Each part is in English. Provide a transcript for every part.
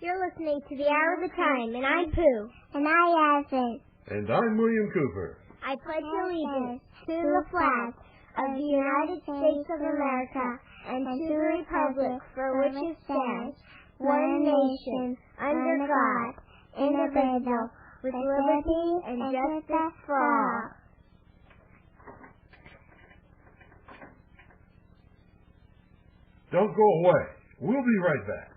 You're listening to The Hour of the Time, and I'm Pooh. And I Evan. And I'm William Cooper. I pledge allegiance to the flag of the United States of America and to the republic for which it stands, one nation, under God, indivisible, with liberty and justice for all. Don't go away. We'll be right back.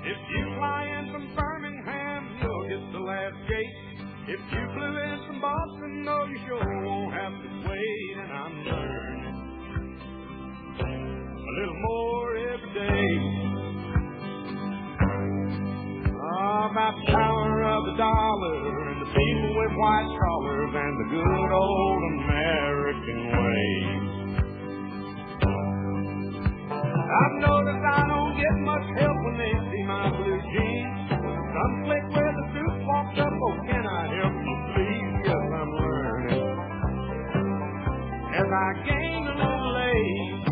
If you fly in from Birmingham, you'll get the last gate. If you flew in from Boston, no, you sure won't have to wait. And I'm learning a little more every day about the power of the dollar and the people with white collars and the good old American way. I've noticed I don't get much help when they see my blue jeans. Some slick with a suit walks up, oh, can I help you please? Yes, I'm learning as I gain a little age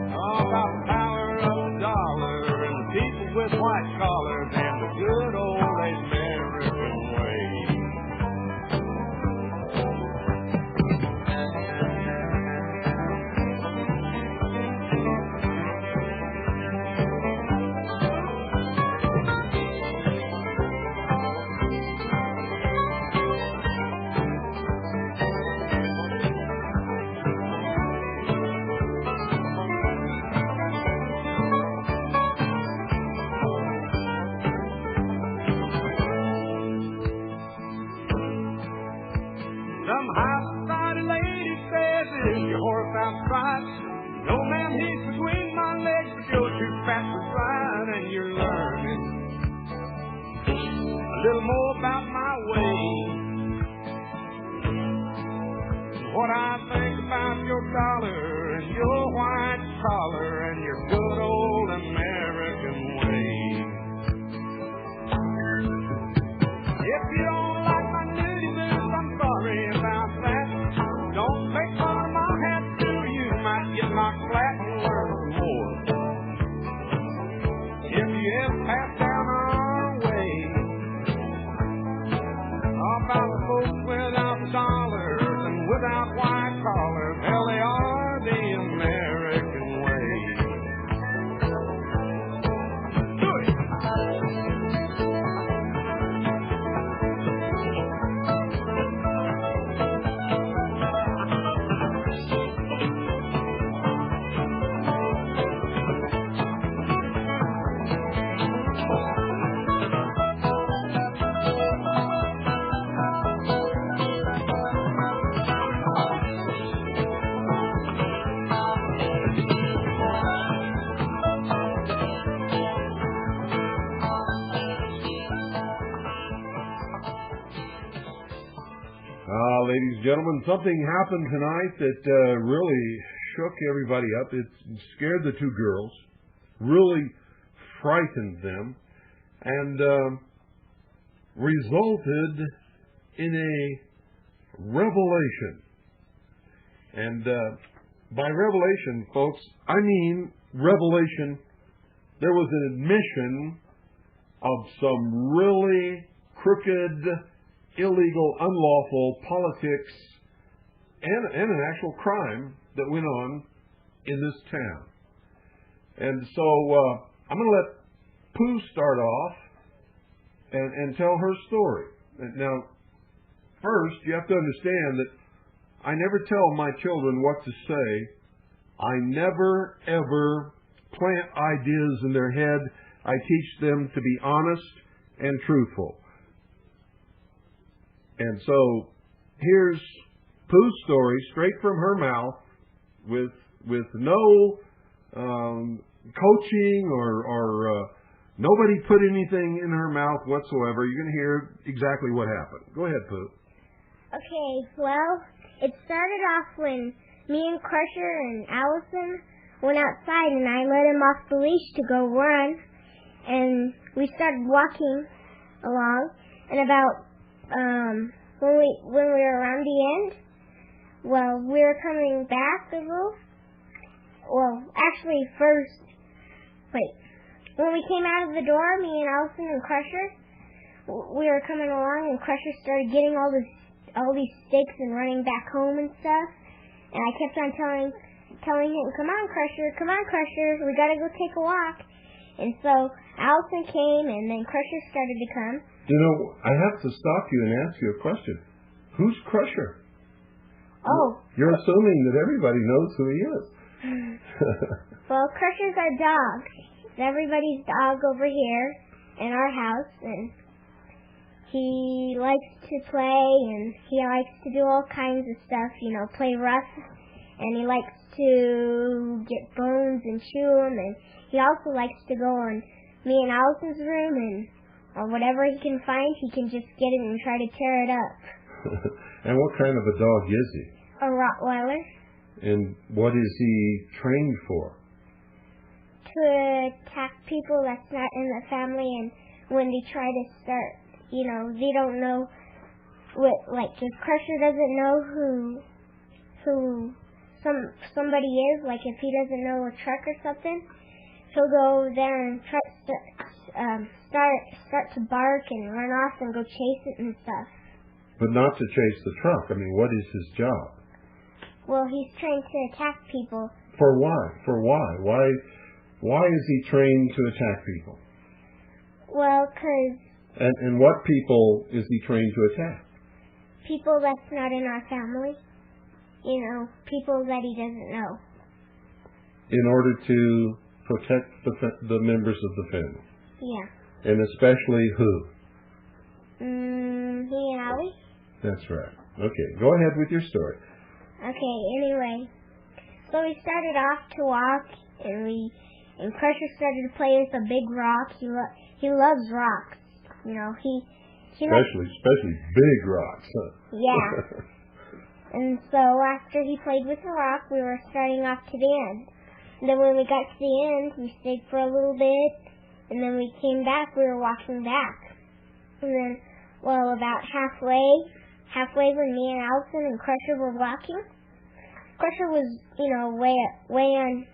about the power of the dollar and the people with white collars and the good old American way. No, ma'am, he's between my legs, but you're too fast to ride, and you're learning a little more about my way. What I think about your dollar and your white collar and your good old American way. If you don't like my nudie boots, I'm sorry about that. Don't make fun of my hat, get knocked flat and learn some more. If you ever pass down our way about the folks without the dollars and without white collars, hell, they are the American way. Do it! Ladies and gentlemen, something happened tonight that really shook everybody up. It scared the two girls, really frightened them, and resulted in a revelation. And by revelation, folks, I mean revelation. There was an admission of some really crooked, illegal, unlawful politics and an actual crime that went on in this town. And so I'm going to let Pooh start off and tell her story. Now, first, you have to understand that I never tell my children what to say. I never, ever plant ideas in their head. I teach them to be honest and truthful. And so here's Pooh's story, straight from her mouth, with no coaching or nobody put anything in her mouth whatsoever. You're going to hear exactly what happened. Go ahead, Pooh. Okay, well, it started off when me and Crusher and Allison went outside and I let him off the leash to go run. And we started walking along, and about when we were around the end, well, we were coming back a little. Well, actually, when we came out of the door, me and Allison and Crusher, we were coming along, and Crusher started getting all these sticks and running back home and stuff. And I kept on telling him, come on, Crusher, we gotta go take a walk. And so Allison came, and then Crusher started to come. You know, I have to stop you and ask you a question. Who's Crusher? Oh. You're assuming that everybody knows who he is. Well, Crusher's our dog. It's everybody's dog over here in our house, and he likes to play, and he likes to do all kinds of stuff, play rough, and he likes to get bones and chew them, and he also likes to go in me and Allison's room, and or whatever he can find, he can just get it and try to tear it up. And what kind of a dog is he? A Rottweiler. And what is he trained for? To attack people that's not in the family, and when they try to start, they don't know if Crusher doesn't know who somebody is, like if he doesn't know a truck or something, he'll go there and start to bark and run off and go chase it and stuff. But not to chase the truck. I mean, what is his job? Well, he's trained to attack people. For why? Why is he trained to attack people? Well, 'cause... And what people is he trained to attack? People that's not in our family. People that he doesn't know. In order to protect the members of the family? Yeah. And especially who? Me and Allie. That's right. Okay, go ahead with your story. Okay, anyway. So we started off to walk, and Crusher started to play with a big rock. He loves rocks. Especially big rocks, huh? Yeah. And so after he played with the rock, we were starting off to the end. And then when we got to the end, we stayed for a little bit, and then we came back, we were walking back. And then, about halfway when me and Allison and Crusher were walking, Crusher was, way in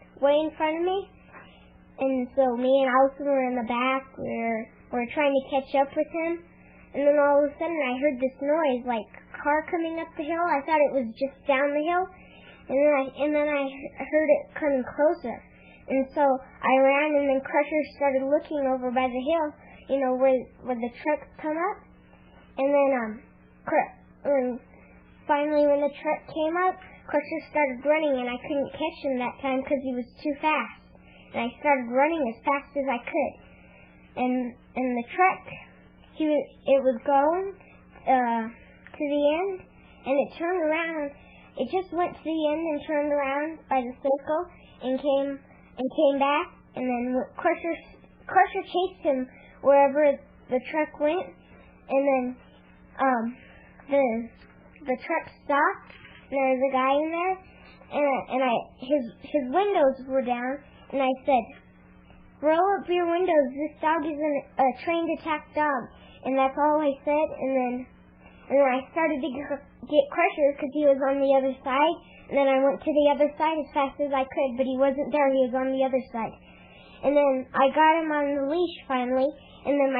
front of me. And so me and Allison were in the back, we were trying to catch up with him. And then all of a sudden I heard this noise, like a car coming up the hill. I thought it was just down the hill. And then I heard it coming closer. And so I ran, and then Crusher started looking over by the hill, where the trucks come up. And then finally when the truck came up, Crusher started running, and I couldn't catch him that time because he was too fast. And I started running as fast as I could. And the truck, it was going to the end, and it turned around. It just went to the end and turned around by the circle and came back. And then Crusher chased him wherever the truck went. And then the truck stopped, and there was a guy in there, and his windows were down, and I said, "Roll up your windows. This dog is a trained attack dog." And that's all I said. And then I started to get Crusher because he was on the other side. And then I went to the other side as fast as I could, but he wasn't there. He was on the other side. And then I got him on the leash finally. And then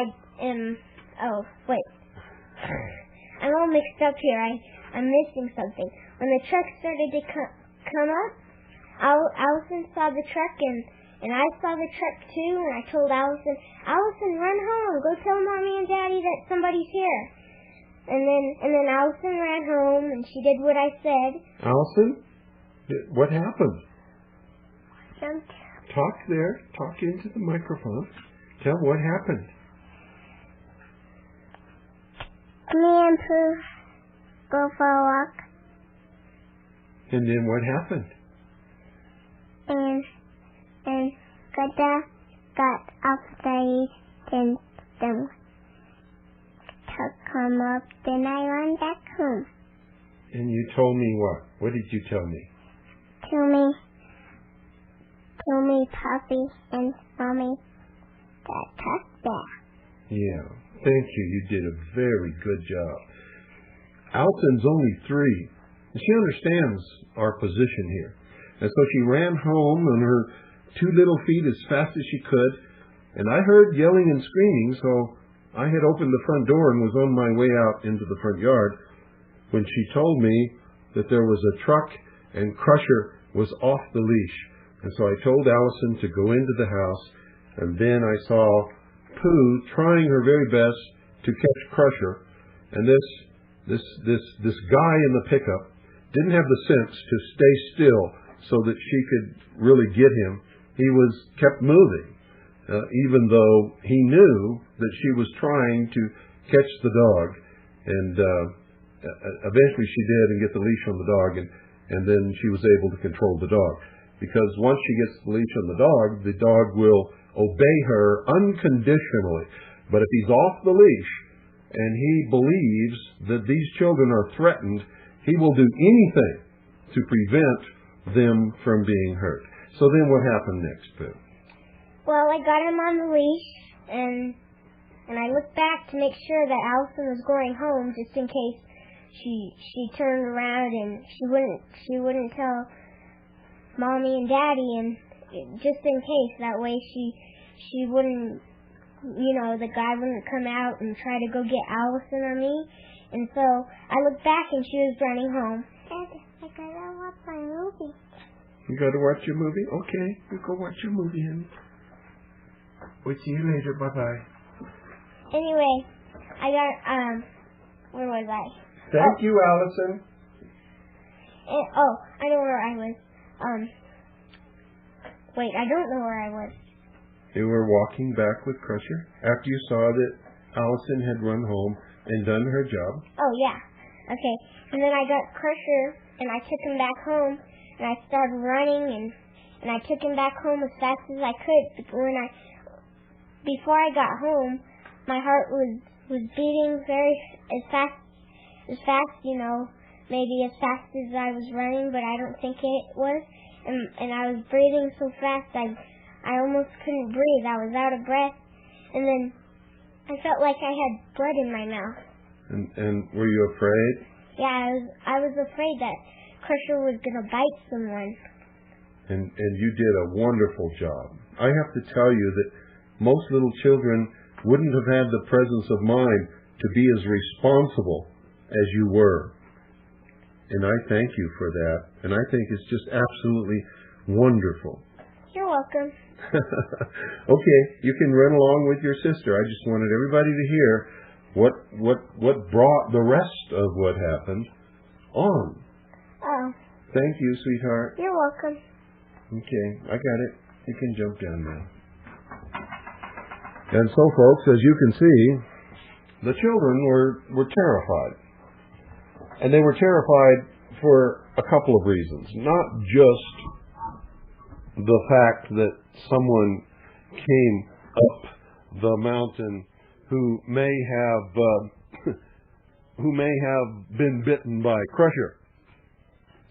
I'm all mixed up here. I'm missing something. When the truck started to come up, Allison saw the truck, and I saw the truck too, and I told Allison, run home, go tell Mommy and Daddy that somebody's here. And then Allison ran home, and she did what I said. Allison, what happened? Jumped. Talk into the microphone. Tell what happened. Me and Pooh go for a walk. And then what happened? And Gada got upstairs, then to come up, then I ran back home. And you told me what? What did you tell me? Tell me, Papi and Mommy, that truck there. Yeah. Thank you. You did a very good job. Alton's only 3. And she understands our position here. And so she ran home on her 2 little feet as fast as she could. And I heard yelling and screaming, so I had opened the front door and was on my way out into the front yard when she told me that there was a truck and Crusher was off the leash. And so I told Allison to go into the house, and then I saw Pooh trying her very best to catch Crusher. And this guy in the pickup didn't have the sense to stay still so that she could really get him. He kept moving, even though he knew that she was trying to catch the dog. And eventually she did and get the leash on the dog, and then she was able to control the dog. Because once she gets the leash on the dog will obey her unconditionally. But if he's off the leash and he believes that these children are threatened, he will do anything to prevent them from being hurt. So then what happened next, Pooh? Well, I got him on the leash, and I looked back to make sure that Allison was going home, just in case she turned around and she wouldn't tell Mommy and Daddy, and just in case, that way she wouldn't, the guy wouldn't come out and try to go get Allison or me. And so I looked back and she was running home. Dad, I gotta watch my movie. You gotta watch your movie? Okay, you go watch your movie, honey. We'll see you later. Bye-bye. Anyway, I got, where was I? Thank you, Allison. I know where I was. Wait, I don't know where I was. You were walking back with Crusher after you saw that Allison had run home and done her job. Oh, yeah. Okay. And then I got Crusher, and I took him back home, and I started running, and I took him back home as fast as I could. Before I got home, my heart was beating as fast, maybe as fast as I was running, but I don't think it was. And I was breathing so fast, I almost couldn't breathe. I was out of breath. And then I felt like I had blood in my mouth. And were you afraid? Yeah, I was afraid that Crusher was going to bite someone. And you did a wonderful job. I have to tell you that most little children wouldn't have had the presence of mind to be as responsible as you were. And I thank you for that. And I think it's just absolutely wonderful. You're welcome. Okay, you can run along with your sister. I just wanted everybody to hear what brought the rest of what happened on. Oh. Thank you, sweetheart. You're welcome. Okay, I got it. You can jump down now. And so, folks, as you can see, the children were terrified. And they were terrified for a couple of reasons. Not just the fact that someone came up the mountain who may have been bitten by Crusher.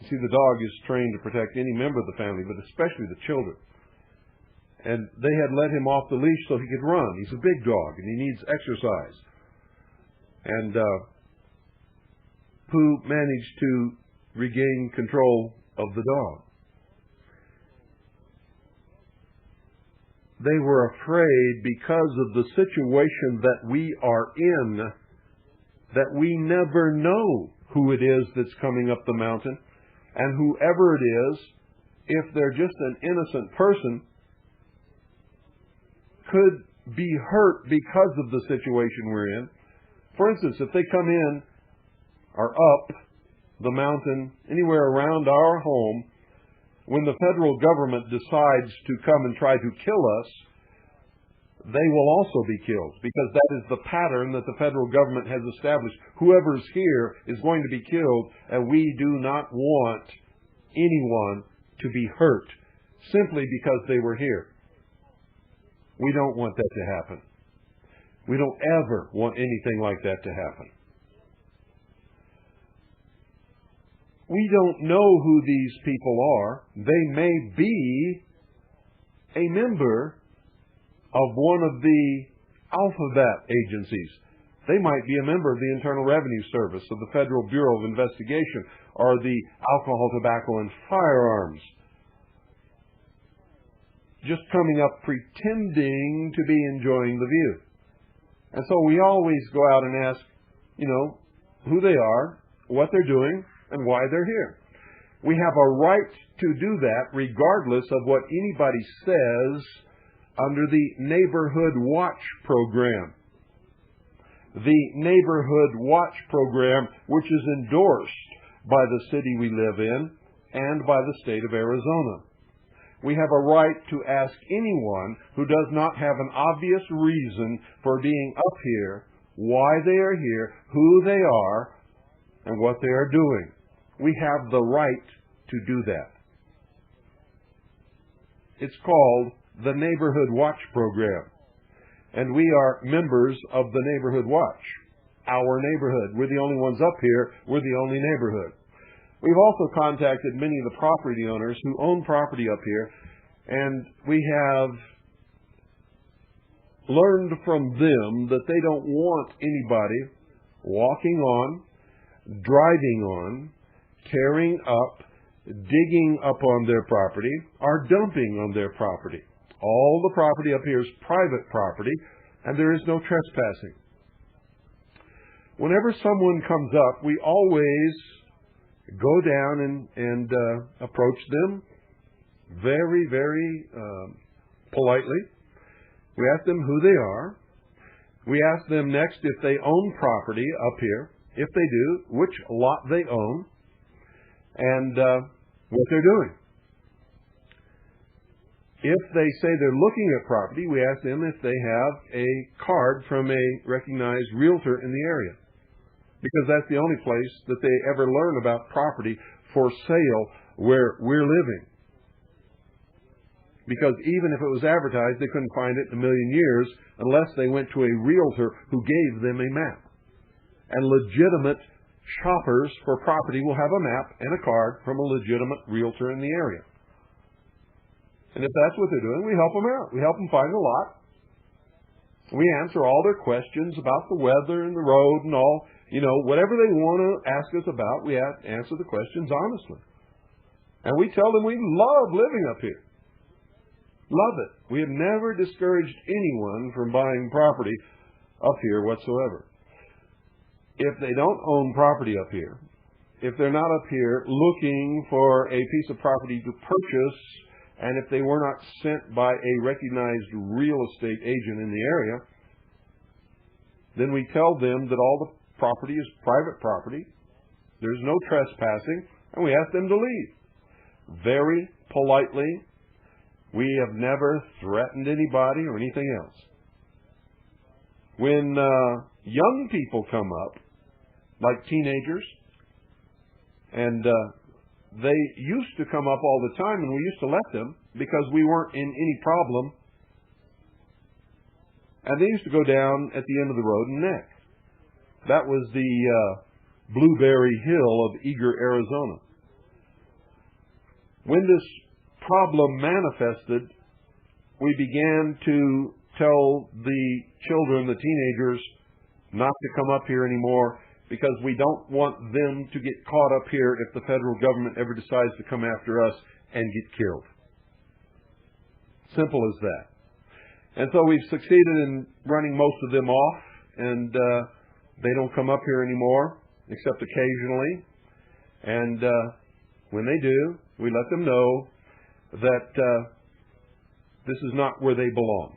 See, the dog is trained to protect any member of the family, but especially the children. And they had let him off the leash so he could run. He's a big dog, and he needs exercise. And Pooh managed to regain control of the dog. They were afraid because of the situation that we are in, that we never know who it is that's coming up the mountain. And whoever it is, if they're just an innocent person, could be hurt because of the situation we're in. For instance, if they come in or up the mountain, anywhere around our home, when the federal government decides to come and try to kill us, they will also be killed, because that is the pattern that the federal government has established. Whoever's here is going to be killed, and we do not want anyone to be hurt simply because they were here. We don't want that to happen. We don't ever want anything like that to happen. We don't know who these people are. They may be a member of one of the alphabet agencies. They might be a member of the Internal Revenue Service, of the Federal Bureau of Investigation, or the Alcohol, Tobacco, and Firearms. Just coming up pretending to be enjoying the view. And so we always go out and ask, who they are, what they're doing, and why they're here. We have a right to do that regardless of what anybody says under the Neighborhood Watch Program. The Neighborhood Watch Program, which is endorsed by the city we live in and by the state of Arizona. We have a right to ask anyone who does not have an obvious reason for being up here, why they are here, who they are, and what they are doing. We have the right to do that. It's called the Neighborhood Watch Program. And we are members of the Neighborhood Watch, our neighborhood. We're the only ones up here. We're the only neighborhood. We've also contacted many of the property owners who own property up here, and we have learned from them that they don't want anybody walking on, driving on, tearing up, digging up on their property, or dumping on their property. All the property up here is private property, and there is no trespassing. Whenever someone comes up, we always go down and approach them very, very politely. We ask them who they are. We ask them next if they own property up here. If they do, which lot they own, and what they're doing. If they say they're looking at property, we ask them if they have a card from a recognized realtor in the area. Because that's the only place that they ever learn about property for sale where we're living. Because even if it was advertised, they couldn't find it in a million years unless they went to a realtor who gave them a map. And legitimate shoppers for property will have a map and a card from a legitimate realtor in the area. And if that's what they're doing, we help them out. We help them find a lot. We answer all their questions about the weather and the road and all, whatever they want to ask us about, we answer the questions honestly. And we tell them we love living up here. Love it. We have never discouraged anyone from buying property up here whatsoever. If they don't own property up here, if they're not up here looking for a piece of property to purchase, and if they were not sent by a recognized real estate agent in the area, then we tell them that all the property is private property. There's no trespassing, and we ask them to leave. Very politely. We have never threatened anybody or anything else. When young people come up, like teenagers, and they used to come up all the time, and we used to let them because we weren't in any problem. And they used to go down at the end of the road and neck. That was the Blueberry Hill of Eager, Arizona. When this problem manifested, we began to tell the children, the teenagers, not to come up here anymore, because we don't want them to get caught up here if the federal government ever decides to come after us and get killed. Simple as that. And so we've succeeded in running most of them off, and they don't come up here anymore, except occasionally. And when they do, we let them know that this is not where they belong.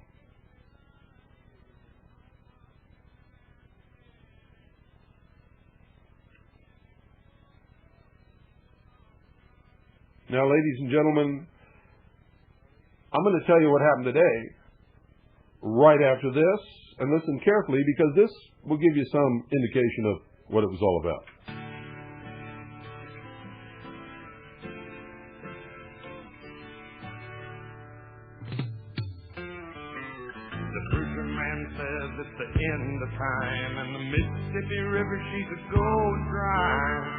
Now, ladies and gentlemen, I'm going to tell you what happened today right after this, and listen carefully because this will give you some indication of what it was all about. The preacher man says it's the end of time, and the Mississippi River, she's a go dry.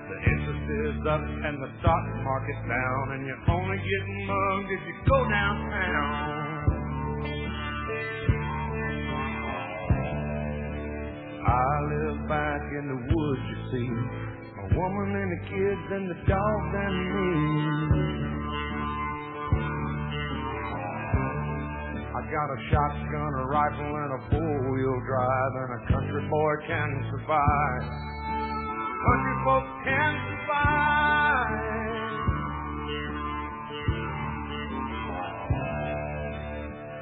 The interest is is up and the stock market's down, and you're only getting mugged if you go downtown. I live back in the woods, you see, a woman and the kids and the dogs and me. I got a shotgun, a rifle, and a four-wheel drive, and a country boy can survive. Country folks can survive.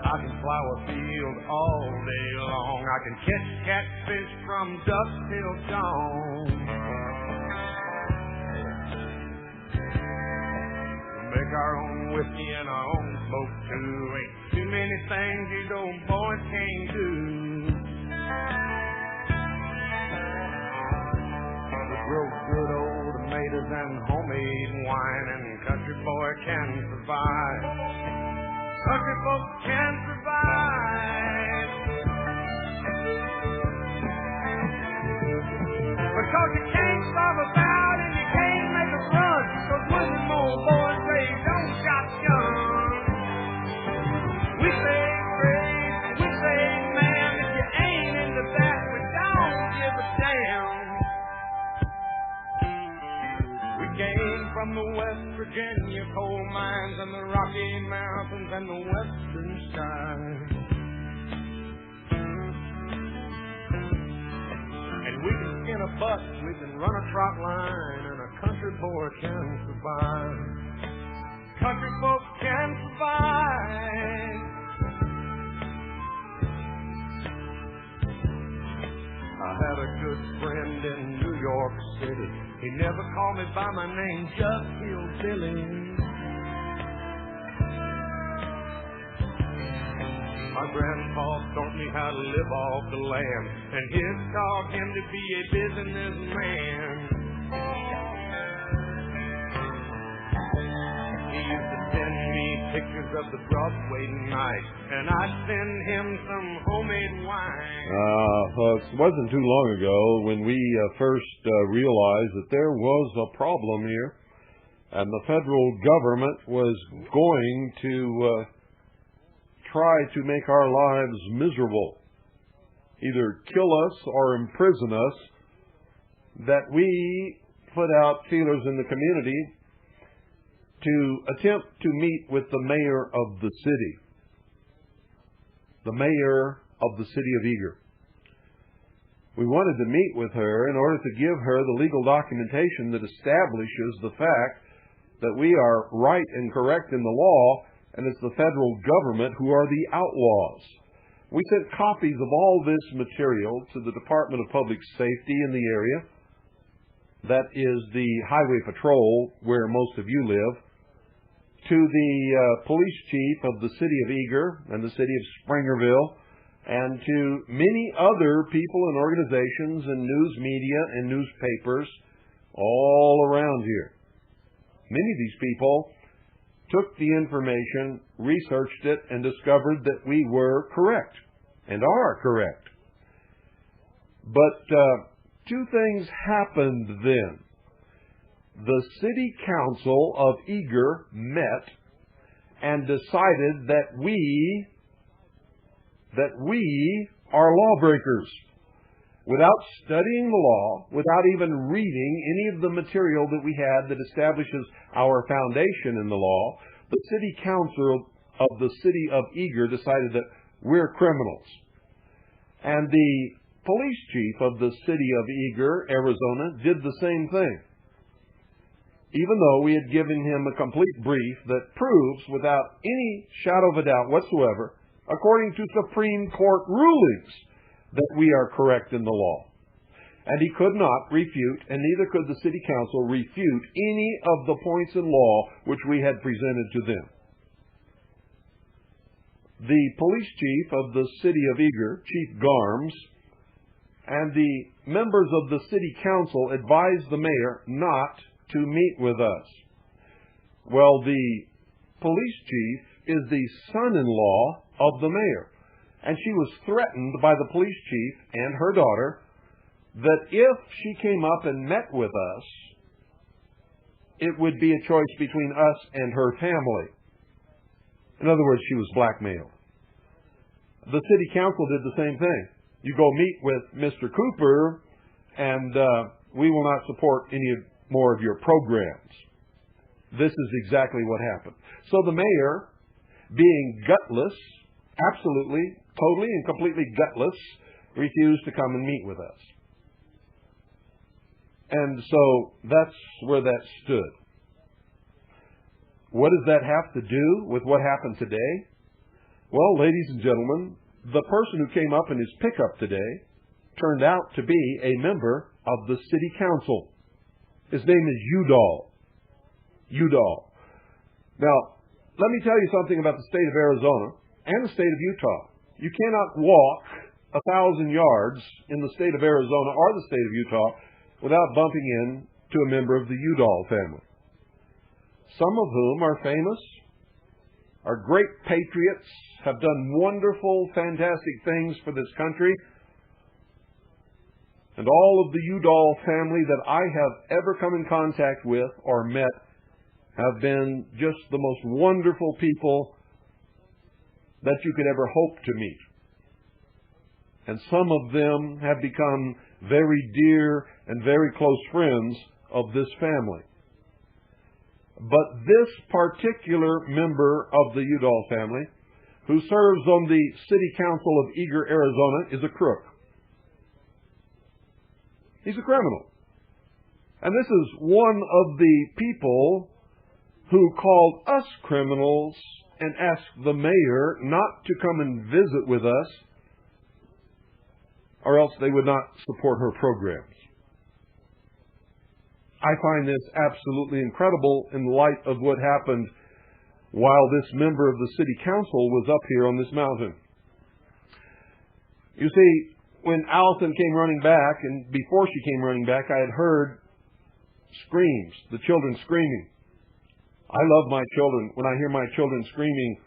I can plow a field all day long. I can catch catfish from dusk till dawn. Make our own whiskey and our own smoke too. Ain't too many things these old boys can't do. We grow good old tomatoes and homemade wine, and country boy can survive. Country folks can survive. Because you can't starve about and you can't make a run. Those Muslim old boys raised on shotgun. We say grace, we say man. If you ain't into that, we don't give a damn. We came from the West Virginia coal mines and the Rocky Mountains and the western side. And we can skin a buck, we can run a trot line, and a country boy can survive. Country folks can survive. I had a good friend in New York City. He never called me by my name, just Hillbilly. My grandpa taught me how to live off the land, and his taught him to be a businessman. He used to send me pictures of the Broadway night, and I'd send him some homemade wine. Folks, it wasn't too long ago when we first realized that there was a problem here, and the federal government was going to try to make our lives miserable, either kill us or imprison us, that we put out feelers in the community to attempt to meet with the mayor of the city, the mayor of the city of Eager. We wanted to meet with her in order to give her the legal documentation that establishes the fact that we are right and correct in the law, and it's the federal government who are the outlaws. We sent copies of all this material to the Department of Public Safety in the area. That is the Highway Patrol, where most of you live, to the police chief of the city of Eager and the city of Springerville, and to many other people and organizations and news media and newspapers all around here. Many of these people took the information, researched it, and discovered that we were correct and are correct. But two things happened then. The city council of Eager met and decided that we are lawbreakers. Without studying the law, without even reading any of the material that we had that establishes our foundation in the law, the city council of the city of Eager decided that we're criminals. And the police chief of the city of Eager, Arizona, did the same thing. Even though we had given him a complete brief that proves without any shadow of a doubt whatsoever, according to Supreme Court rulings, that we are correct in the law. And he could not refute, and neither could the city council refute any of the points in law which we had presented to them. The police chief of the city of Eager, Chief Garms, and the members of the city council advised the mayor not to meet with us. Well, the police chief is the son-in-law of the mayor. And she was threatened by the police chief and her daughter that if she came up and met with us, it would be a choice between us and her family. In other words, she was blackmailed. The city council did the same thing. You go meet with Mr. Cooper, and we will not support any more of your programs. This is exactly what happened. So the mayor, being gutless, absolutely, totally and completely gutless, refused to come and meet with us. And so that's where that stood. What does that have to do with what happened today? Well, ladies and gentlemen, the person who came up in his pickup today turned out to be a member of the city council. His name is Udall. Udall. Now, let me tell you something about the state of Arizona and the state of Utah. You cannot walk 1,000 yards in the state of Arizona or the state of Utah without bumping into a member of the Udall family. Some of whom are famous, are great patriots, have done wonderful, fantastic things for this country. And all of the Udall family that I have ever come in contact with or met have been just the most wonderful people that you could ever hope to meet. And some of them have become very dear and very close friends of this family. But this particular member of the Udall family, who serves on the City Council of Eager, Arizona, is a crook. He's a criminal. And this is one of the people who called us criminals and asked the mayor not to come and visit with us, or else they would not support her programs. I find this absolutely incredible in light of what happened while this member of the city council was up here on this mountain. You see, when Allison came running back, and before she came running back, I had heard screams, the children screaming. I love my children. When I hear my children screaming,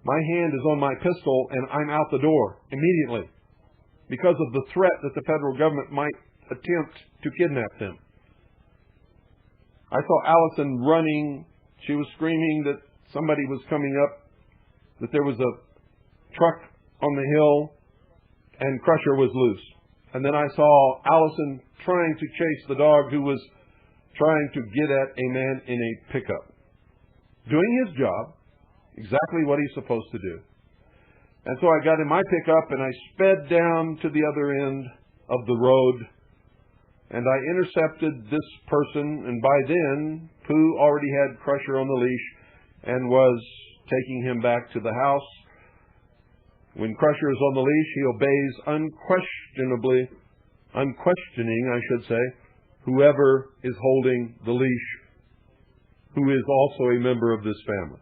my hand is on my pistol and I'm out the door immediately because of the threat that the federal government might attempt to kidnap them. I saw Allison running. She was screaming that somebody was coming up, that there was a truck on the hill, and Crusher was loose. And then I saw Allison trying to chase the dog who was trying to get at a man in a pickup, doing his job, exactly what he's supposed to do. And so I got in my pickup and I sped down to the other end of the road, and I intercepted this person, and by then Pooh already had Crusher on the leash and was taking him back to the house. When Crusher is on the leash, he obeys unquestioning, I should say, whoever is holding the leash, who is also a member of this family.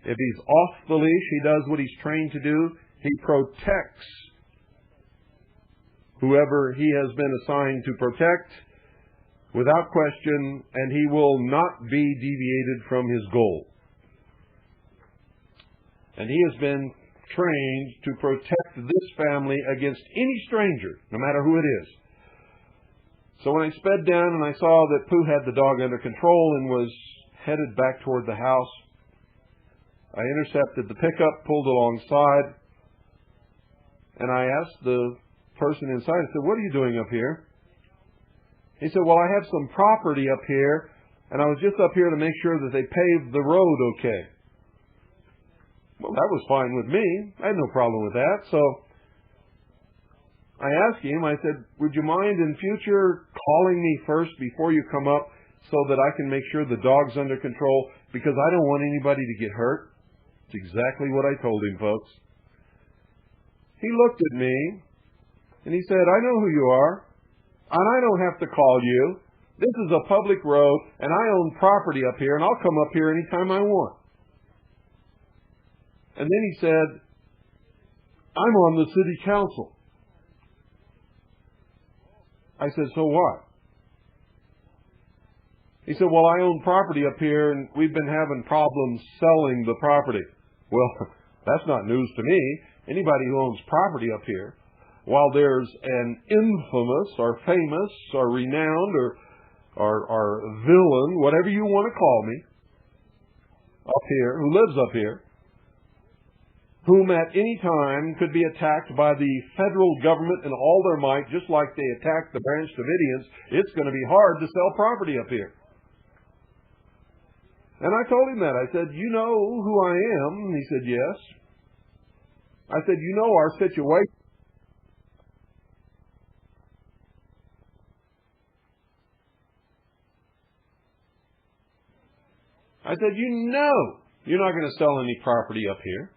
If he's off the leash, he does what he's trained to do. He protects whoever he has been assigned to protect without question, and he will not be deviated from his goal. And he has been trained to protect this family against any stranger, no matter who it is. So when I sped down and I saw that Pooh had the dog under control and was headed back toward the house, I intercepted the pickup, pulled alongside, and I asked the person inside, I said, "What are you doing up here?" He said, "Well, I have some property up here, and I was just up here to make sure that they paved the road okay." Well, that was fine with me. I had no problem with that. So I asked him, I said, "Would you mind in future calling me first before you come up so that I can make sure the dog's under control, because I don't want anybody to get hurt?" It's exactly what I told him, folks. He looked at me and he said, "I know who you are, and I don't have to call you. This is a public road, and I own property up here, and I'll come up here anytime I want." And then he said, "I'm on the city council." I said, "So what?" He said, "Well, I own property up here, and we've been having problems selling the property." Well, that's not news to me. Anybody who owns property up here, while there's an infamous or famous or renowned or or villain, whatever you want to call me, up here, who lives up here, whom at any time could be attacked by the federal government in all their might, just like they attacked the Branch Davidians, it's going to be hard to sell property up here. And I told him that. I said, you know who I am? And he said, yes. I said, you know our situation. I said, you know you're not going to sell any property up here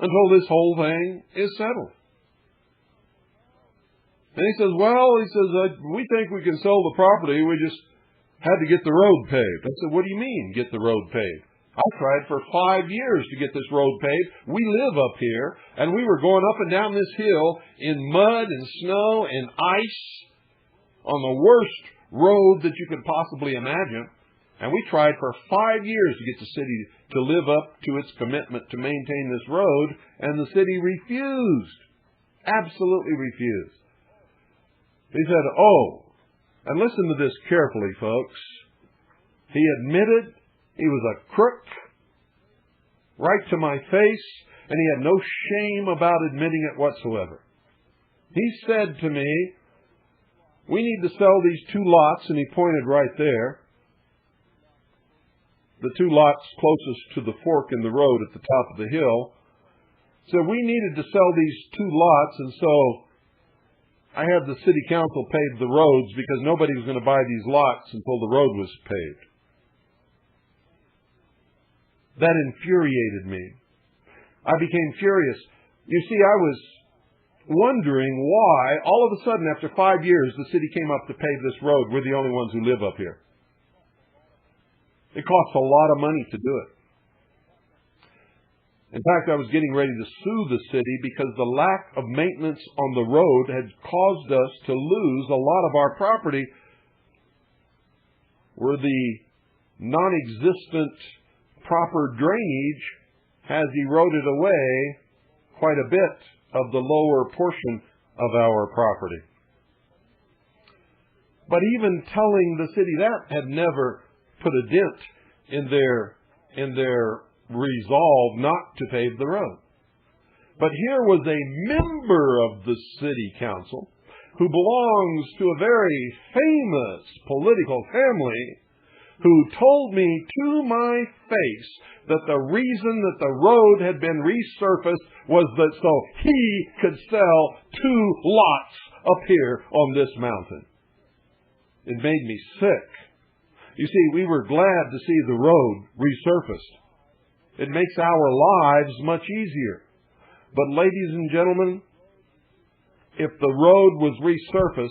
until this whole thing is settled. And he says, we think we can sell the property. We just had to get the road paved. I said, what do you mean, get the road paved? I tried for 5 years to get this road paved. We live up here, and we were going up and down this hill in mud and snow and ice on the worst road that you could possibly imagine. And we tried for 5 years to get the city to live up to its commitment to maintain this road, and the city refused. Absolutely refused. He said, and listen to this carefully, folks. He admitted he was a crook right to my face, and he had no shame about admitting it whatsoever. He said to me, we need to sell these 2 lots, and he pointed right there. The 2 lots closest to the fork in the road at the top of the hill. So we needed to sell these 2 lots, and so I had the city council pave the roads because nobody was going to buy these lots until the road was paved. That infuriated me. I became furious. You see, I was wondering why all of a sudden after 5 years the city came up to pave this road. We're the only ones who live up here. It costs a lot of money to do it. In fact, I was getting ready to sue the city because the lack of maintenance on the road had caused us to lose a lot of our property where the non-existent proper drainage has eroded away quite a bit of the lower portion of our property. But even telling the city that had never put a dent in their resolve not to pave the road. But here was a member of the city council who belongs to a very famous political family who told me to my face that the reason that the road had been resurfaced was that so he could sell 2 lots up here on this mountain. It made me sick. You see, we were glad to see the road resurfaced. It makes our lives much easier. But ladies and gentlemen, if the road was resurfaced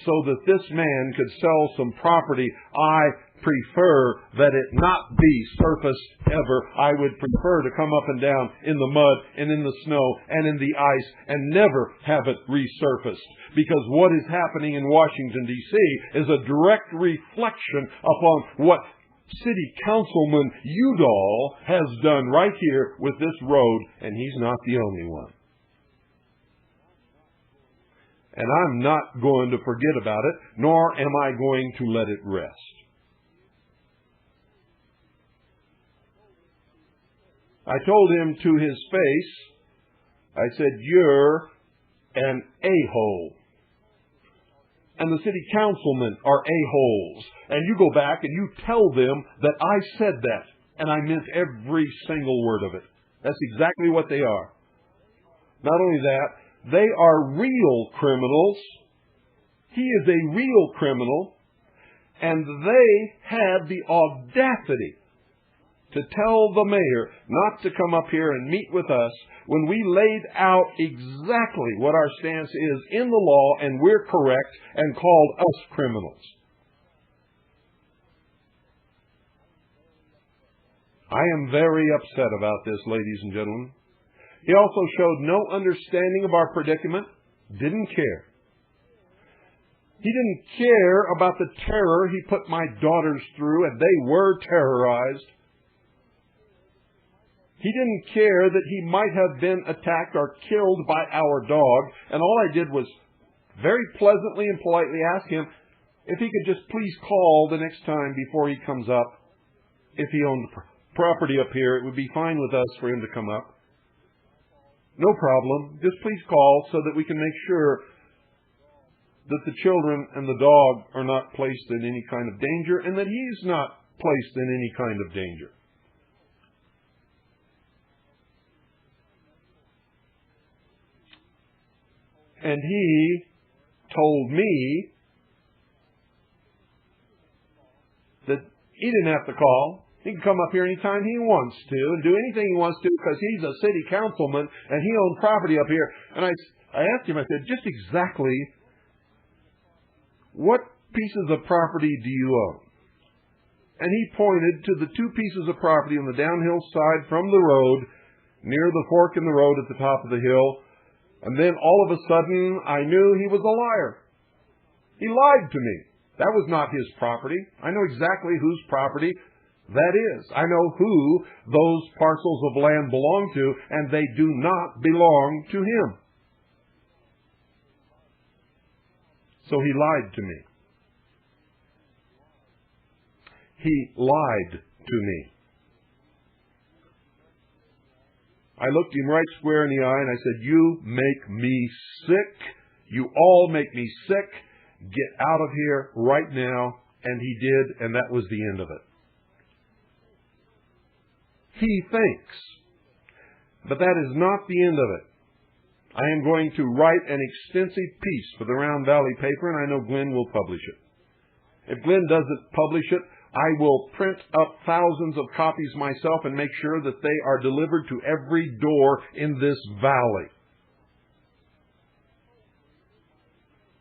so that this man could sell some property, I prefer that it not be surfaced ever. I would prefer to come up and down in the mud and in the snow and in the ice and never have it resurfaced. Because what is happening in Washington, D.C. is a direct reflection upon what City Councilman Udall has done right here with this road, and he's not the only one. And I'm not going to forget about it, nor am I going to let it rest. I told him to his face, I said, you're an a-hole. And the city councilmen are a-holes. And you go back and you tell them that I said that. And I meant every single word of it. That's exactly what they are. Not only that, they are real criminals. He is a real criminal. And they had the audacity to tell the mayor not to come up here and meet with us when we laid out exactly what our stance is in the law and we're correct, and called us criminals. I am very upset about this, ladies and gentlemen. He also showed no understanding of our predicament, didn't care. He didn't care about the terror he put my daughters through, and they were terrorized. He didn't care that he might have been attacked or killed by our dog. And all I did was very pleasantly and politely ask him, if he could just please call the next time before he comes up. If he owned property up here, it would be fine with us for him to come up. No problem. Just please call so that we can make sure that the children and the dog are not placed in any kind of danger and that he's not placed in any kind of danger. And he told me that he didn't have to call. He can come up here anytime he wants to and do anything he wants to because he's a city councilman and he owns property up here. And I asked him, I said, just exactly what pieces of property do you own? And he pointed to the two pieces of property on the downhill side from the road, near the fork in the road at the top of the hill. And then all of a sudden, I knew he was a liar. He lied to me. That was not his property. I know exactly whose property that is. I know who those parcels of land belong to, and they do not belong to him. So he lied to me. He lied to me. I looked him right square in the eye and I said, you make me sick. You all make me sick. Get out of here right now. And he did, and that was the end of it. He thinks. But that is not the end of it. I am going to write an extensive piece for the Round Valley paper, and I know Glenn will publish it. If Glenn doesn't publish it, I will print up thousands of copies myself and make sure that they are delivered to every door in this valley.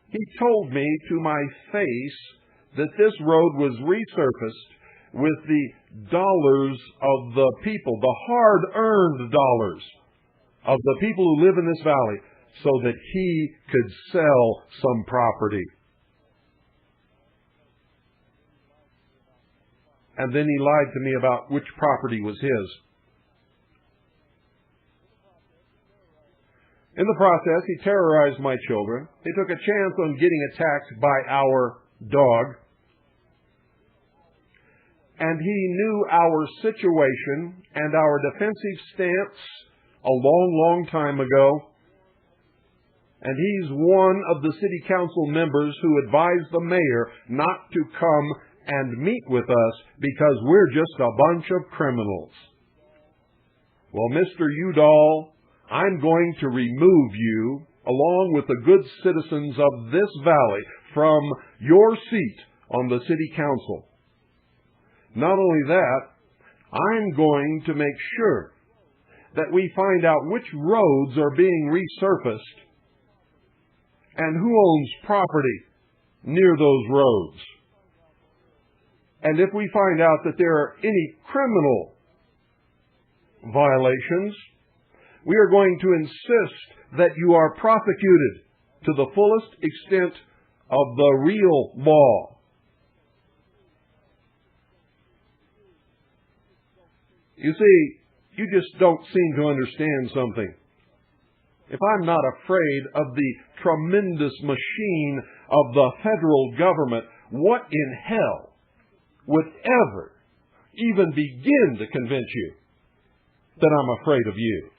He told me to my face that this road was resurfaced with the dollars of the people, the hard-earned dollars of the people who live in this valley, so that he could sell some property. And then he lied to me about which property was his. In the process, he terrorized my children. He took a chance on getting attacked by our dog. And he knew our situation and our defensive stance a long, long time ago. And he's one of the city council members who advised the mayor not to come and meet with us because we're just a bunch of criminals. Well, Mr. Udall, I'm going to remove you, along with the good citizens of this valley, from your seat on the city council. Not only that, I'm going to make sure that we find out which roads are being resurfaced and who owns property near those roads. And if we find out that there are any criminal violations, we are going to insist that you are prosecuted to the fullest extent of the real law. You see, you just don't seem to understand something. If I'm not afraid of the tremendous machine of the federal government, what in hell would ever even begin to convince you that I'm afraid of you?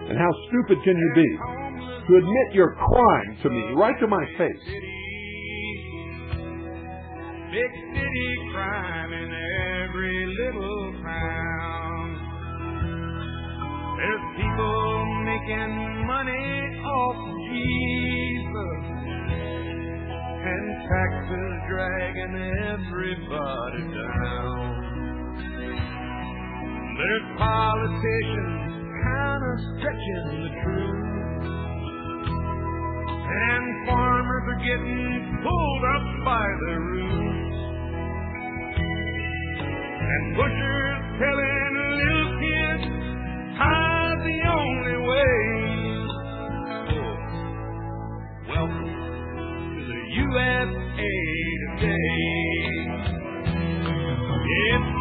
And how stupid can you be to admit your crime to me, right to my face? Big city crime in every little town. There's people making money off Jesus, and taxes dragging everybody down. There's politicians kind of stretching the truth, and farmers are getting pulled up by the roots, and pushers telling little kids high's the only way. Oh, welcome to the USA today. It's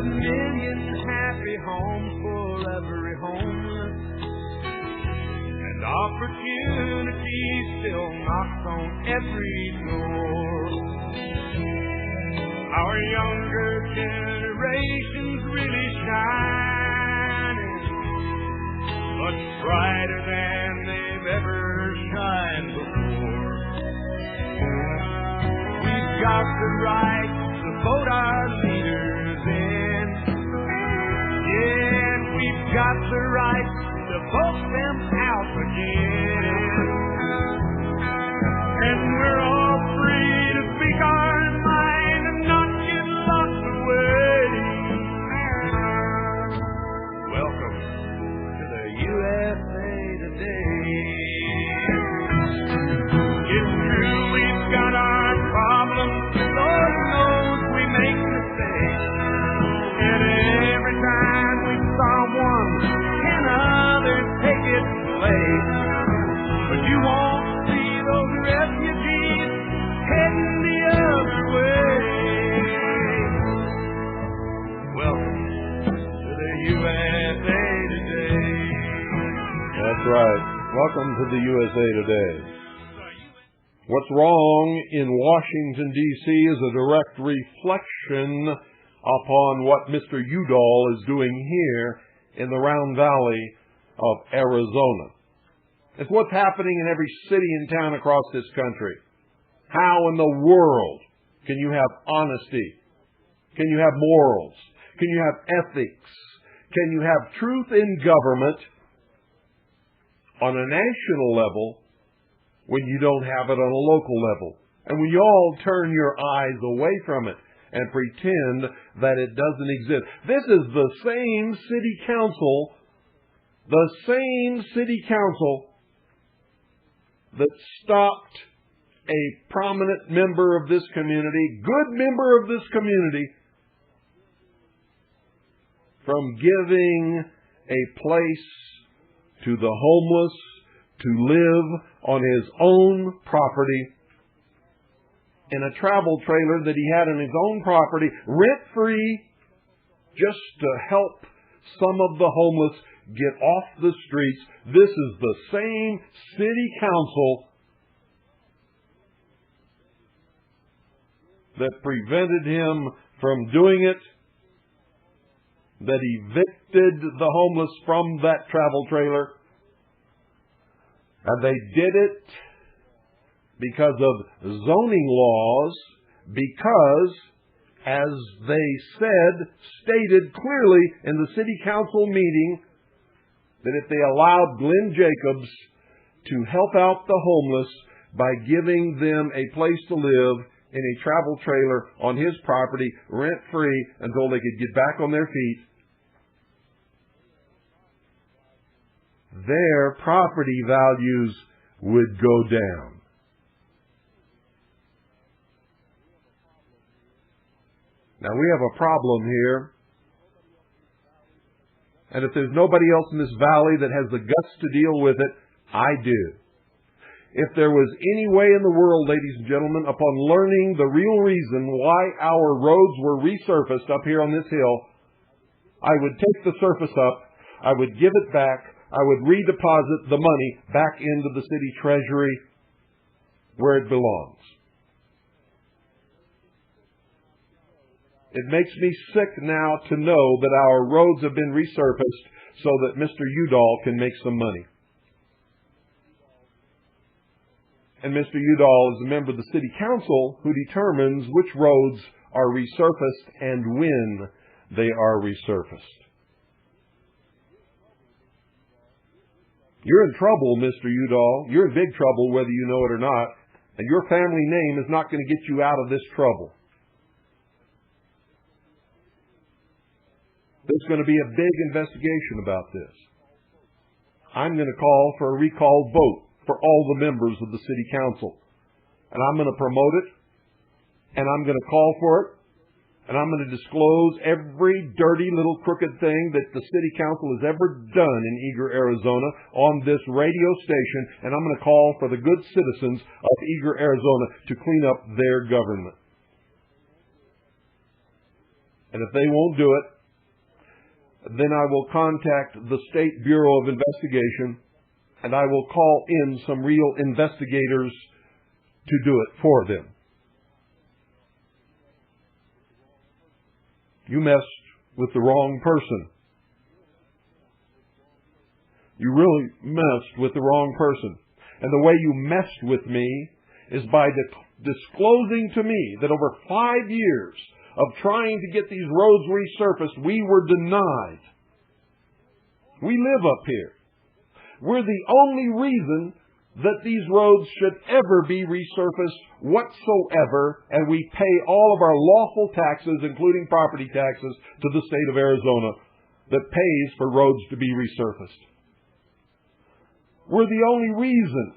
million happy homes for every homeless, and opportunity still knocks on every door. Our younger generation's really shining, much brighter than they've ever shined before. We've got the right to vote our leaders in. Yeah, we've got the right to vote them out again. And we're all free to speak our mind and not get locked away. Welcome to the USA today. It's true we've got our problems, Lord knows we make mistakes, and every time we solve one, 10 others take its place. But you won't see those refugees heading the other way. Welcome to the USA today. That's right. Welcome to the USA Today. What's wrong in Washington, D.C. is a direct reflection upon what Mr. Udall is doing here in the Round Valley of Arizona. It's what's happening in every city and town across this country. How in the world can you have honesty? Can you have morals? Can you have ethics? Can you have truth in government on a national level when you don't have it on a local level? And when you all turn your eyes away from it and pretend that it doesn't exist. This is the same city council that stopped a prominent member of this community, good member of this community, from giving a place to the homeless to live on his own property in a travel trailer that he had on his own property, rent-free, just to help some of the homeless get off the streets. This is the same city council that prevented him from doing it, that evicted the homeless from that travel trailer. And they did it because of zoning laws, because, as they stated clearly in the city council meeting, that if they allowed Glenn Jacobs to help out the homeless by giving them a place to live in a travel trailer on his property, rent-free, until they could get back on their feet, their property values would go down. Now, we have a problem here. And if there's nobody else in this valley that has the guts to deal with it, I do. If there was any way in the world, ladies and gentlemen, upon learning the real reason why our roads were resurfaced up here on this hill, I would take the surface up, I would give it back, I would redeposit the money back into the city treasury where it belongs. It makes me sick now to know that our roads have been resurfaced so that Mr. Udall can make some money. And Mr. Udall is a member of the City Council who determines which roads are resurfaced and when they are resurfaced. You're in trouble, Mr. Udall. You're in big trouble whether you know it or not. And your family name is not going to get you out of this trouble. There's going to be a big investigation about this. I'm going to call for a recall vote for all the members of the City Council. And I'm going to promote it. And I'm going to call for it. And I'm going to disclose every dirty little crooked thing that the City Council has ever done in Eager, Arizona on this radio station. And I'm going to call for the good citizens of Eager, Arizona to clean up their government. And if they won't do it, then I will contact the State Bureau of Investigation, and I will call in some real investigators to do it for them. You messed with the wrong person. You really messed with the wrong person. And the way you messed with me is by disclosing to me that over 5 years of trying to get these roads resurfaced, we were denied. We live up here. We're the only reason that these roads should ever be resurfaced whatsoever, and we pay all of our lawful taxes, including property taxes, to the state of Arizona that pays for roads to be resurfaced. We're the only reason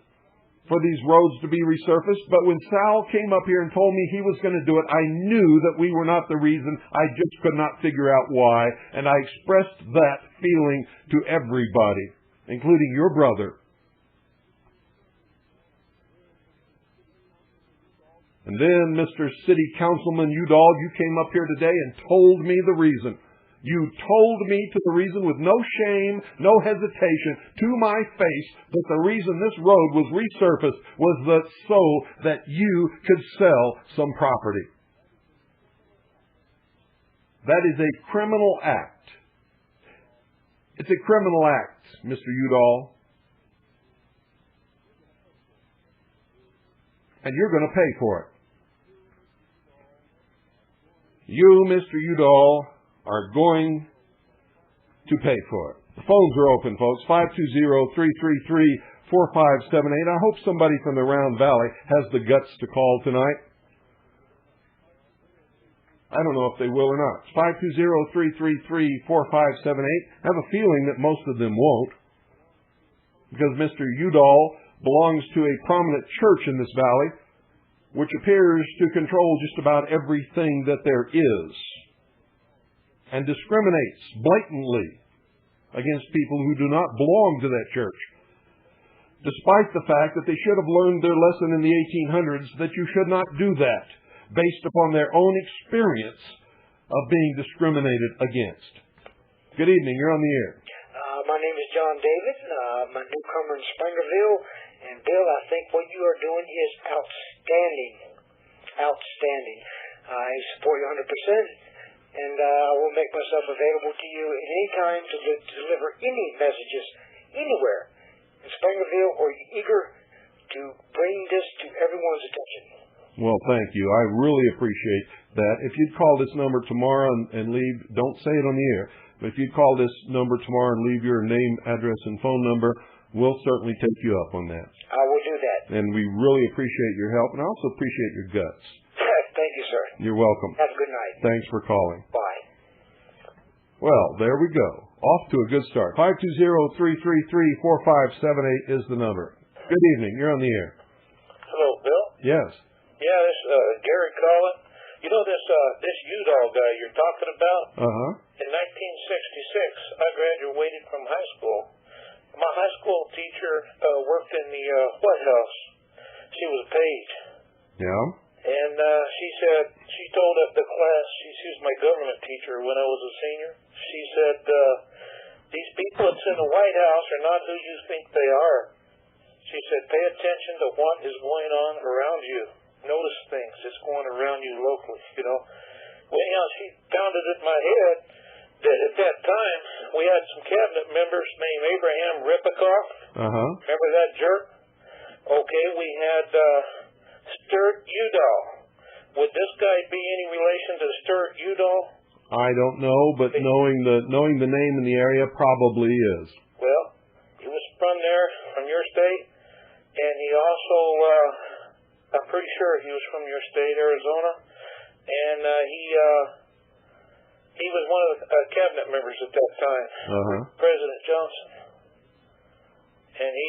for these roads to be resurfaced, but when Sal came up here and told me he was going to do it, I knew that we were not the reason. I just could not figure out why, and I expressed that feeling to everybody, including your brother. And then, Mr. City Councilman Udall, you came up here today and told me the reason. You told me to the reason with no shame, no hesitation, to my face, that the reason this road was resurfaced was so that you could sell some property. That is a criminal act. It's a criminal act, Mr. Udall. And you're going to pay for it. You, Mr. Udall, are going to pay for it. The phones are open, folks. 520-333-4578. I hope somebody from the Round Valley has the guts to call tonight. I don't know if they will or not. 520-333-4578. I have a feeling that most of them won't, because Mr. Udall belongs to a prominent church in this valley, which appears to control just about everything that there is, and discriminates blatantly against people who do not belong to that church, despite the fact that they should have learned their lesson in the 1800s that you should not do that, based upon their own experience of being discriminated against. Good evening. You're on the air. My name is John David. I'm a newcomer in Springerville. And Bill, I think what you are doing is outstanding. Outstanding. I support you 100%. And I will make myself available to you at any time to deliver any messages anywhere in Springerville, or eager to bring this to everyone's attention. Well, thank you. I really appreciate that. If you'd call this number tomorrow and leave, don't say it on the air, but if you'd call this number tomorrow and leave your name, address, and phone number, we'll certainly take you up on that. I will do that. And we really appreciate your help, and I also appreciate your guts. Thank you, sir. You're welcome. Have a good night. Thanks for calling. Bye. Well, there we go. Off to a good start. 520-333-4578 is the number. Good evening. You're on the air. Hello, Bill. Yes. Yeah, this Gary calling. You know this Udall guy you're talking about? Uh-huh. In 1966, I graduated from high school. My high school teacher worked in the White House. She was a page. Yeah. And she said, she told the class, she was my government teacher when I was a senior. She said, these people that's in the White House are not who you think they are. She said, pay attention to what is going on around you. Notice things that's going around you locally, you know. Well, you know, she pounded in my head that at that time we had some cabinet members named Abraham Rippikoff. Uh-huh. Remember that jerk? Okay, we had Sturt Udall. Would this guy be any relation to Sturt Udall? I don't know, but knowing the name in the area probably is. Well, he was from there, from your state, and he also, I'm pretty sure he was from your state, Arizona, and he was one of the cabinet members at that time, President Johnson. And he,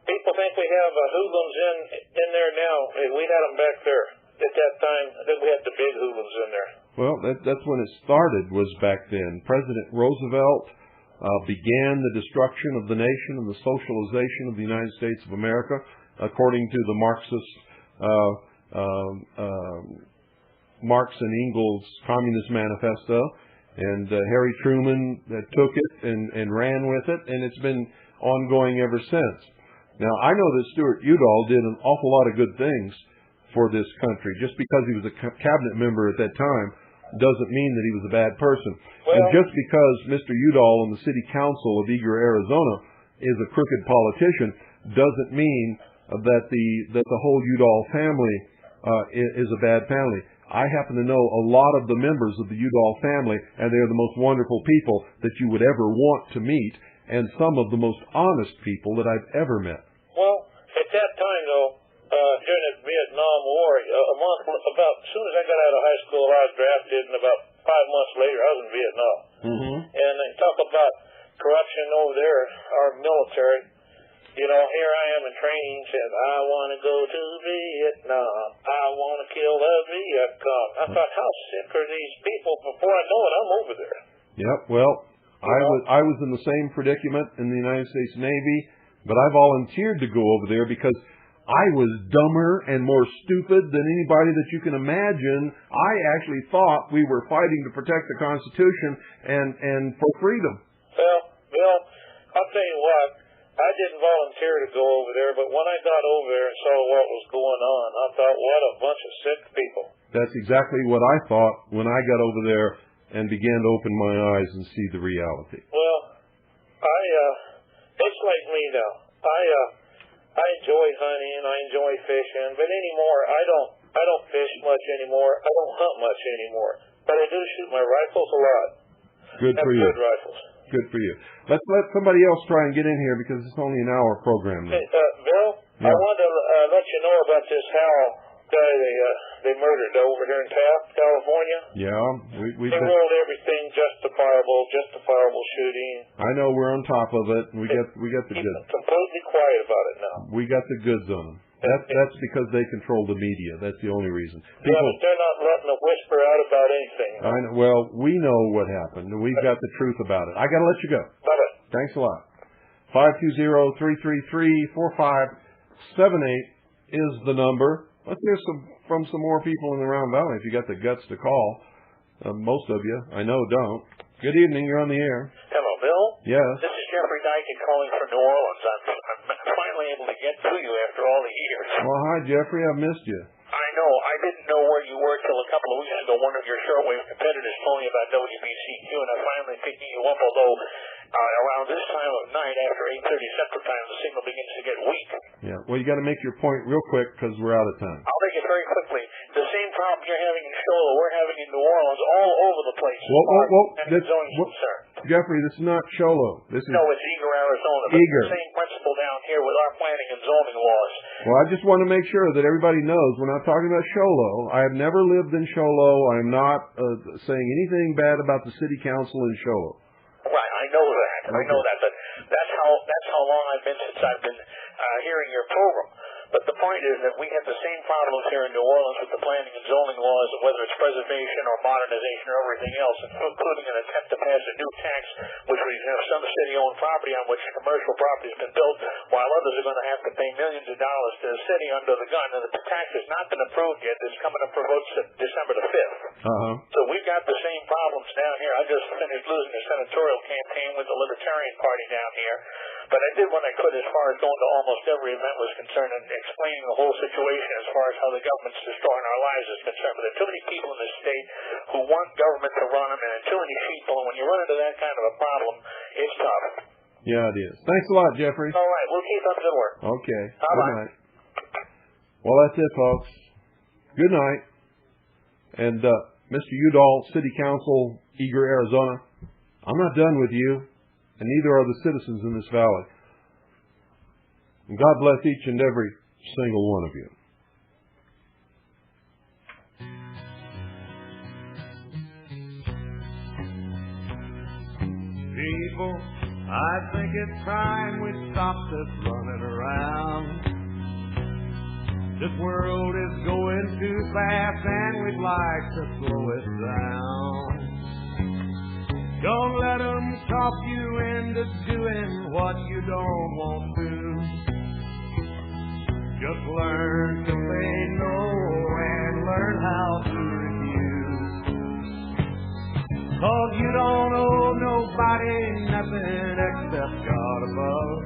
people think we have hoodlums in there now. We had them back there at that time. Then we had the big hoodlums in there. Well, that's when it started, was back then. President Roosevelt began the destruction of the nation and the socialization of the United States of America, according to the Marxist Marx and Engels Communist Manifesto. And Harry Truman took it and ran with it, and it's been ongoing ever since. Now, I know that Stuart Udall did an awful lot of good things for this country. Just because he was a cabinet member at that time doesn't mean that he was a bad person. Well, and just because Mr. Udall and the City Council of Eager, Arizona is a crooked politician doesn't mean that the whole Udall family is a bad family. I happen to know a lot of the members of the Udall family, and they're the most wonderful people that you would ever want to meet, and some of the most honest people that I've ever met. Well, at that time, though, during the Vietnam War, about as soon as I got out of high school, I was drafted, and about 5 months later, I was in Vietnam. Mm-hmm. And they talk about corruption over there, our military. You know, here I am in training, says, I want to go to Vietnam. I want to kill the Viet Cong. I thought, how sick are these people? Before I know it, I'm over there. Yep, well, I was in the same predicament in the United States Navy, but I volunteered to go over there because I was dumber and more stupid than anybody that you can imagine. I actually thought we were fighting to protect the Constitution and for freedom. Well, Bill, I'll tell you what, I didn't volunteer to go over there, but when I got over there and saw what was going on, I thought, what a bunch of sick people. That's exactly what I thought when I got over there and began to open my eyes and see the reality. Well, it's like me now. I enjoy hunting, I enjoy fishing, but anymore, I don't fish much anymore. I don't hunt much anymore. But I do shoot my rifles a lot. Good for you. Good rifles. Good for you. Let's let somebody else try and get in here because it's only an hour program now. Hey, Bill, yeah. I wanted to let you know about this Howell guy they murdered over here in Taft, California. Yeah, they ruled everything justifiable shooting. I know we're on top of it, and we got the goods. Completely quiet about it now. We got the goods on them. That's because they control the media. That's the only reason. Yeah, but they're not letting a whisper out about anything. I know, well, we know what happened, and we've got the truth about it. I got to let you go. Bye-bye. Thanks a lot. 520-333-4578 is the number. Let's hear from some more people in the Round Valley if you got the guts to call. Most of you, I know, don't. Good evening. You're on the air. Hello, Bill. Yes. This is Jeffrey Dyke calling from New Orleans. I'm finally able to get to you after all the years. Well, hi, Jeffrey. I missed you. I know. I didn't know where you were till a couple of weeks ago. One of your shortwave competitors told me about WBCQ, and I finally picked you up, although around this time of night, after 8:30 Central Time, the signal begins to get weak. Yeah, well, you got to make your point real quick because we're out of time. I'll make it very quickly. The same problem you're having in Shola, we're having in New Orleans, all over the place. Jeffrey, this is not Sholo. No, it's Eager, Arizona. But Eager. The same principle down here with our planning and zoning laws. Well, I just want to make sure that everybody knows we're not talking about Sholo. I have never lived in Sholo. I'm not saying anything bad about the city council in Sholo. Right, I know that. Okay. I know that, but that's how long I've been since I've been hearing your program. But the point is that we have the same problems here in New Orleans with the planning and zoning laws, whether it's preservation or modernization or everything else, including an attempt to pass a new tax, which would have some city-owned property on which commercial property has been built, while others are going to have to pay millions of dollars to the city under the gun. And the tax has not been approved yet. It's coming up for votes December the 5th. Uh-huh. So we've got the same problems down here. I just finished losing the senatorial campaign with the Libertarian Party down here. But I did what I could as far as going to almost every event was concerned and explaining the whole situation as far as how the government's destroying our lives is concerned. But there are too many people in this state who want government to run them, and there are too many people, and when you run into that kind of a problem, it's tough. Yeah, it is. Thanks a lot, Jeffrey. All right, we'll keep up the good work. Okay. Bye-bye. Good night. Well, that's it, folks. Good night. And Mr. Udall, City Council, Eager, Arizona, I'm not done with you. And neither are the citizens in this valley. And God bless each and every single one of you. People, I think it's time we stop this running around. This world is going too fast and we'd like to slow it down. Don't let them talk you into doing what you don't want to. Just learn to say no and learn how to refuse. 'Cause you don't owe nobody nothing except God above.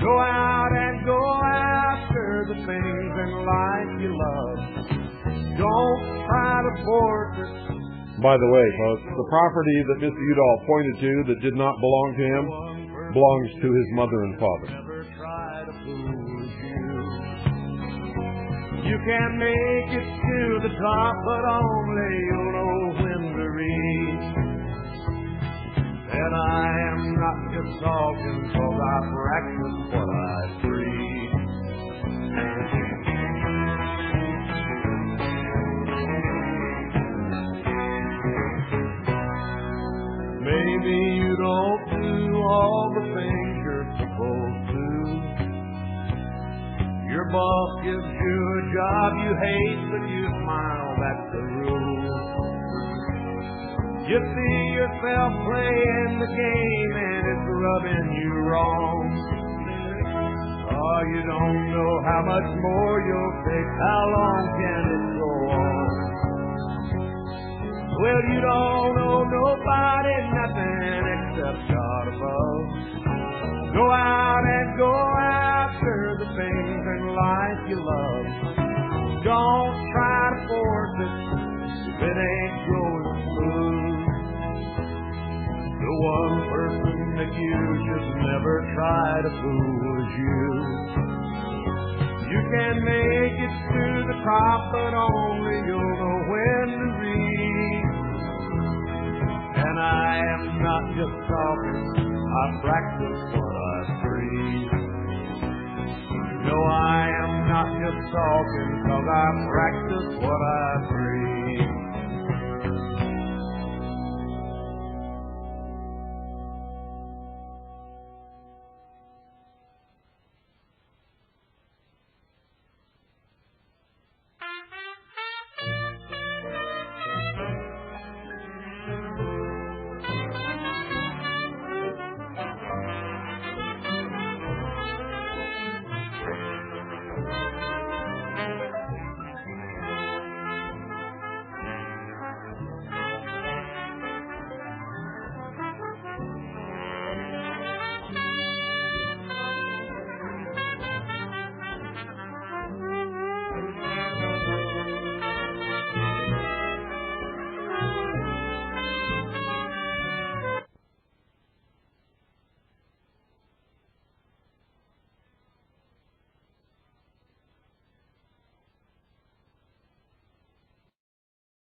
Go out and go after the things in life you love. Don't try to force it. By the way, folks, the property that Mr. Udall pointed to that did not belong to him belongs to his mother and father. Never try to fool you. You can make it to the top, but only you'll know when to reach. And I am not just talking 'cause I practice what I preach. Maybe you don't do all the things you're supposed to. Your boss gives you a job you hate, but you smile, that's the rule. You see yourself playing the game and it's rubbing you wrong. Oh, you don't know how much more you'll take, how long can it go on? Well, you don't owe nobody nothing except God above. Go out and go after the things in life you love. Don't try to force it if it ain't going smooth. The one person that you should never try to fool is you. You can make it to the top, but only you'll know when to reach. And I am not just talking, I practice what I preach. No, I am not just talking, 'cause I practice what I preach.